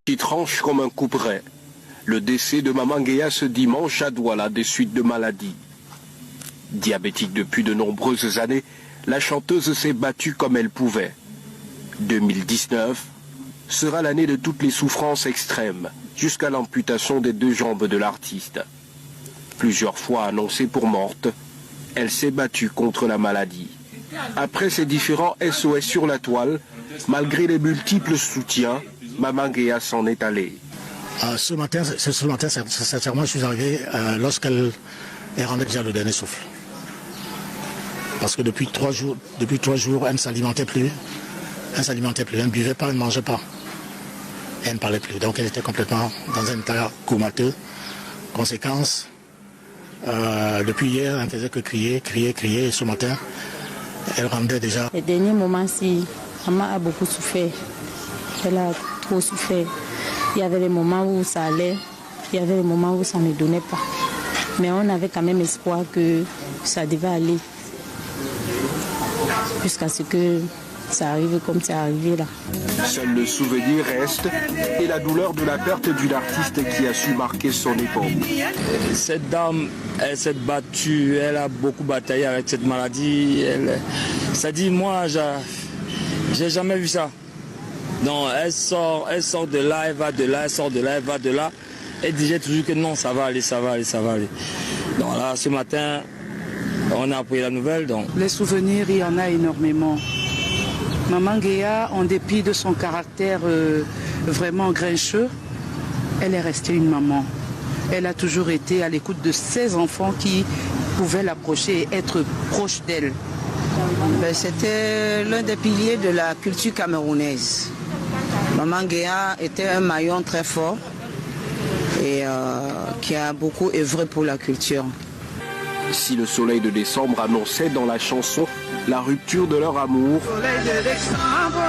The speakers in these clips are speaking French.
Qui tranche comme un couperet. Le décès de Maman Guéa ce dimanche à Douala des suites de maladie. Diabétique depuis de nombreuses années, la chanteuse s'est battue comme elle pouvait. 2019 sera l'année de toutes les souffrances extrêmes, jusqu'à l'amputation des 2 jambes de l'artiste. Plusieurs fois annoncée pour morte, elle s'est battue contre la maladie. Après ces différents SOS sur la toile, malgré les multiples soutiens, Maman Guéa s'en est allée. Ce matin, sincèrement, je suis arrivé lorsqu'elle rendait déjà le dernier souffle. Parce que depuis 3 jours, elle ne s'alimentait plus. Elle ne buvait pas, elle ne mangeait pas. Et elle ne parlait plus. Donc elle était complètement dans un état comateux. Conséquence, depuis hier, elle ne faisait que crier. Et ce matin, elle rendait déjà. Les derniers moments, si maman a beaucoup souffert. Elle a trop souffert. Il y avait des moments où ça allait, il y avait des moments où ça ne donnait pas. Mais on avait quand même espoir que ça devait aller. Jusqu'à ce que ça arrive comme c'est arrivé là. Seul le souvenir reste et la douleur de la perte d'une artiste qui a su marquer son époque. Cette dame, elle s'est battue, elle a beaucoup bataillé avec cette maladie. Ça dit, moi, j'ai jamais vu ça. Donc elle sort de là, elle va de là, elle sort de là, elle va de là. Elle disait toujours que non, ça va aller. Donc là, ce matin, on a appris la nouvelle. Donc. Les souvenirs, il y en a énormément. Maman Guéa, en dépit de son caractère vraiment grincheux, elle est restée une maman. Elle a toujours été à l'écoute de ses enfants qui pouvaient l'approcher et être proche d'elle. C'était l'un des piliers de la culture camerounaise. Maman Guéa était un maillon très fort et qui a beaucoup œuvré pour la culture. Si le soleil de décembre annonçait dans la chanson la rupture de leur amour, le soleil de décembre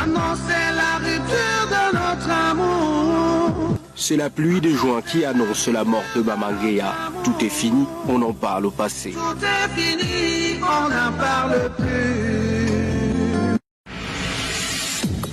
annonçait la rupture de notre amour. C'est la pluie de juin qui annonce la mort de Maman Guéa. Tout est fini, on en parle au passé. Tout est fini, on n'en parle plus.